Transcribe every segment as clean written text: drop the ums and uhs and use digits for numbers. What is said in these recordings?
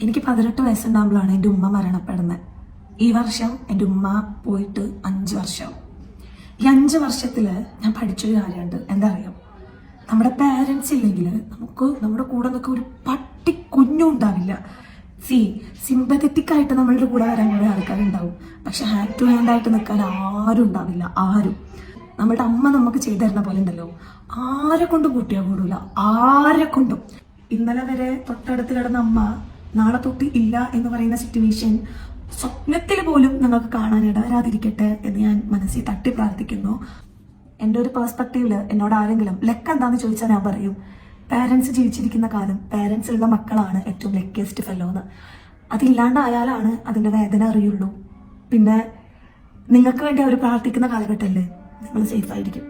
എനിക്ക് 18 വയസ്സുണ്ടാകുമ്പോഴാണ് എൻ്റെ ഉമ്മ മരണപ്പെടുന്നത്. ഈ വർഷം എൻ്റെ ഉമ്മ പോയിട്ട് 5 വർഷം. ഈ 5 വർഷത്തിൽ ഞാൻ പഠിച്ചൊരു കാര്യമുണ്ട്. എന്താ അറിയാം, നമ്മുടെ പാരൻസ് ഇല്ലെങ്കിൽ നമുക്ക് നമ്മുടെ കൂടെ നിൽക്കുക ഒരു പട്ടി കുഞ്ഞും ഉണ്ടാവില്ല. സിമ്പത്തറ്റിക് ആയിട്ട് നമ്മളുടെ കൂടെ വരാൻ കുറേ ആൾക്കാരുണ്ടാവും, പക്ഷെ ഹാൻഡ് ടു ഹാൻഡ് ആയിട്ട് നിൽക്കാൻ ആരും ഉണ്ടാവില്ല. ആരും നമ്മുടെ അമ്മ നമുക്ക് ചെയ്തു തരുന്ന പോലെ ഉണ്ടല്ലോ, ആരെ കൊണ്ടും കൂട്ടിയാൽ കൂടില്ല, ആരെ കൊണ്ടും. ഇന്നലെ വരെ തൊട്ടടുത്ത് കിടന്ന അമ്മ നാളെ തൊട്ട് ഇല്ല എന്ന് പറയുന്ന സിറ്റുവേഷൻ സ്വപ്നത്തിൽ പോലും നിങ്ങൾക്ക് കാണാൻ ഇടവരാതിരിക്കട്ടെ എന്ന് ഞാൻ മനസ്സിൽ തട്ടി പ്രാർത്ഥിക്കുന്നു. എൻ്റെ ഒരു പേഴ്സ്പെക്റ്റീവില് എന്നോട് ആരെങ്കിലും ലക്ക് എന്താന്ന് ചോദിച്ചാൽ ഞാൻ പറയും, പാരൻസ് ജീവിച്ചിരിക്കുന്ന കാലം പാരൻസ് ഉള്ള മക്കളാണ് ഏറ്റവും ലക്കിയസ്റ്റ് ഫെല്ലോ എന്ന്. അതില്ലാണ്ടായാലാണ് അതിൻ്റെ വേദന അറിയുള്ളൂ. പിന്നെ നിങ്ങൾക്ക് വേണ്ടി അവർ പ്രാർത്ഥിക്കുന്ന കാലഘട്ടമല്ലേ, നിങ്ങൾ സേഫ് ആയിരിക്കും.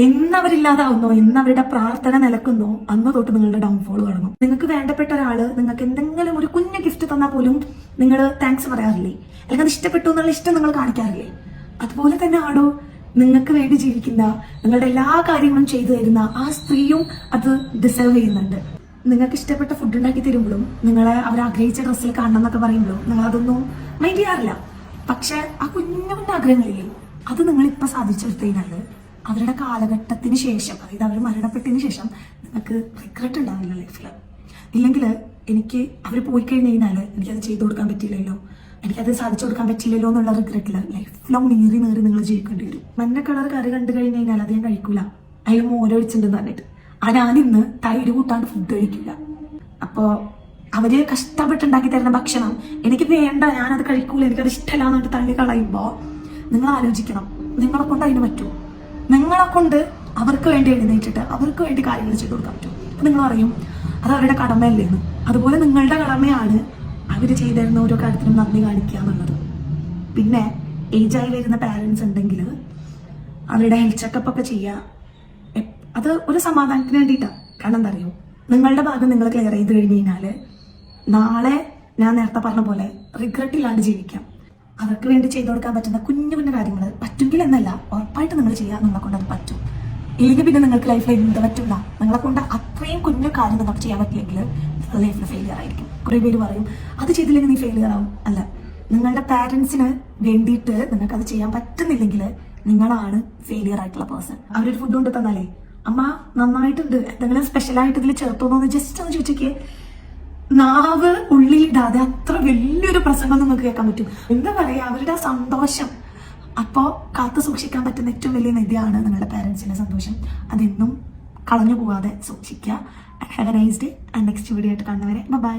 എന്നവരില്ലാതാവുന്നോ, എന്നവരുടെ പ്രാർത്ഥന നിലക്കുന്നോ, അന്ന് തൊട്ട് നിങ്ങളുടെ ഡൗൺഫോൾ തുടങ്ങും. നിങ്ങൾക്ക് വേണ്ടപ്പെട്ട ഒരാള് നിങ്ങൾക്ക് എന്തെങ്കിലും ഒരു കുഞ്ഞു ഗിഫ്റ്റ് തന്നാൽ പോലും നിങ്ങൾ താങ്ക്സ് പറയാറില്ലേ, അല്ലെങ്കിൽ അത് ഇഷ്ടപ്പെട്ടു എന്നുള്ള ഇഷ്ടം നിങ്ങൾ കാണിക്കാറില്ലേ? അതുപോലെ തന്നെ ആടോ നിങ്ങൾക്ക് വേണ്ടി ജീവിക്കുന്ന, നിങ്ങളുടെ എല്ലാ കാര്യങ്ങളും ചെയ്തു തരുന്ന ആ സ്ത്രീയും അത് ഡിസേർവ് ചെയ്യുന്നുണ്ട്. നിങ്ങൾക്ക് ഇഷ്ടപ്പെട്ട ഫുഡ് ഉണ്ടാക്കി തരുമ്പോഴും, നിങ്ങളെ അവർ ആഗ്രഹിച്ച ഡ്രസ്സിൽ കാണണം എന്നൊക്കെ പറയുമ്പോഴും നിങ്ങൾ അതൊന്നും മൈൻഡ് ചെയ്യാറില്ല. പക്ഷെ ആ കുഞ്ഞു കുഞ്ഞു ആഗ്രഹങ്ങളില്ലേ, അത് നിങ്ങളിപ്പോൾ സാധിച്ചെടുത്തു കഴിഞ്ഞാൽ അവരുടെ കാലഘട്ടത്തിന് ശേഷം, അതായത് അവർ മരണപ്പെട്ടതിന് ശേഷം നിങ്ങൾക്ക് റിഗ്രറ്റ് ഉണ്ടാവില്ല ലൈഫിൽ. ഇല്ലെങ്കിൽ എനിക്ക് അവർ പോയി കഴിഞ്ഞ് കഴിഞ്ഞാൽ എനിക്കത് ചെയ്തു കൊടുക്കാൻ പറ്റില്ലല്ലോ, എനിക്കത് സാധിച്ചു കൊടുക്കാൻ പറ്റില്ലല്ലോ എന്നുള്ള റിഗ്രറ്റിൽ ലൈഫ് ലോങ് നീറി നിങ്ങൾ ജീവിക്കേണ്ടി വരും. മഞ്ഞ കളർ കറി കണ്ടു കഴിഞ്ഞ് കഴിഞ്ഞാൽ അത് ഞാൻ കഴിക്കൂല, അതിൽ മോരൊഴിച്ചിട്ടുണ്ടെന്ന് പറഞ്ഞിട്ട് ഞാനിന്ന് തൈര് കൂട്ടാണ്ട് ഫുഡ് കഴിക്കില്ല. അപ്പോൾ അവര് കഷ്ടപ്പെട്ടുണ്ടാക്കി തരുന്ന ഭക്ഷണം എനിക്ക് വേണ്ട, ഞാനത് കഴിക്കൂല, എനിക്കത് ഇഷ്ടമല്ല എന്നിട്ട് തള്ളി കളയുമ്പോൾ നിങ്ങൾ ആലോചിക്കണം, നിങ്ങളെ കൊണ്ട് അതിന് പറ്റുമോ? നിങ്ങളെ കൊണ്ട് അവർക്ക് വേണ്ടി എഴുന്നേറ്റിട്ട് അവർക്ക് വേണ്ടി കാര്യങ്ങൾ ചെയ്തു കൊടുക്കാൻ പറ്റും. അപ്പം നിങ്ങൾ പറയും അത് അവരുടെ കടമയല്ലേന്ന്. അതുപോലെ നിങ്ങളുടെ കടമയാണ് അവർ ചെയ്തിരുന്ന ഓരോ കാര്യത്തിനും നന്ദി കാണിക്കുക എന്നുള്ളത്. പിന്നെ ഏജായി വരുന്ന പാരൻസ് ഉണ്ടെങ്കിൽ അവരുടെ ഹെൽത്ത് ചെക്കപ്പ് ഒക്കെ ചെയ്യുക. അത് ഒരു സമാധാനത്തിന് വേണ്ടിയിട്ടാണ്. കാരണം എന്താ അറിയോ, നിങ്ങളുടെ ഭാഗം നിങ്ങൾ ക്ലിയർ ചെയ്ത് കഴിഞ്ഞ് കഴിഞ്ഞാൽ നാളെ ഞാൻ നേരത്തെ പറഞ്ഞ പോലെ റിഗ്രറ്റ് ഇല്ലാണ്ട് ജീവിക്കാം. അവർക്ക് വേണ്ടി ചെയ്തു കൊടുക്കാൻ പറ്റുന്ന കുഞ്ഞു കുഞ്ഞു കാര്യങ്ങൾ പറ്റുമെങ്കിൽ എന്നല്ല, ഉറപ്പായിട്ട് നിങ്ങൾ ചെയ്യുക. നിങ്ങളെ കൊണ്ട് അത് പറ്റും. ഇല്ലെങ്കിൽ പിന്നെ നിങ്ങൾക്ക് ലൈഫിൽ എന്ത് പറ്റില്ല. നിങ്ങളെ കൊണ്ട് അത്രയും കുഞ്ഞു കാര്യം നിങ്ങൾക്ക് ചെയ്യാൻ പറ്റില്ലെങ്കിൽ നിങ്ങൾ ലൈഫിൽ ഫെയിലിയർ ആയിരിക്കും. കുറേ പേര് പറയും അത് ചെയ്തില്ലെങ്കിൽ നീ ഫെയിലിയർ ആവും. അല്ല, നിങ്ങളുടെ പാരൻസിന് വേണ്ടിയിട്ട് നിങ്ങൾക്ക് അത് ചെയ്യാൻ പറ്റുന്നില്ലെങ്കിൽ നിങ്ങളാണ് ഫെയിലിയർ ആയിട്ടുള്ള പേഴ്സൺ. അവരൊരു ഫുഡ് കൊണ്ട് തന്നാലേ അമ്മ നന്നായിട്ടുണ്ട്, എന്തെങ്കിലും സ്പെഷ്യലായിട്ട് ഇതിൽ ചേർത്തോന്ന് ജസ്റ്റ് ഒന്ന് ചോദിച്ചേക്ക്, നാവ് ഉള്ളിലിടാതെ അത്ര വലിയൊരു പ്രസംഗം നിങ്ങൾക്ക് കേൾക്കാൻ പറ്റും. എന്താ പറയാ, അവരുടെ സന്തോഷം അപ്പോൾ കാത്തു സൂക്ഷിക്കാൻ പറ്റുന്ന ഏറ്റവും വലിയ നിധിയാണ് നിങ്ങളുടെ പാരൻസിന്റെ സന്തോഷം. അതെന്നും കളഞ്ഞു പോവാതെ സൂക്ഷിക്കുക. Have A nice day. And next video ആയിട്ട് കാണുന്നവരെ ബൈ.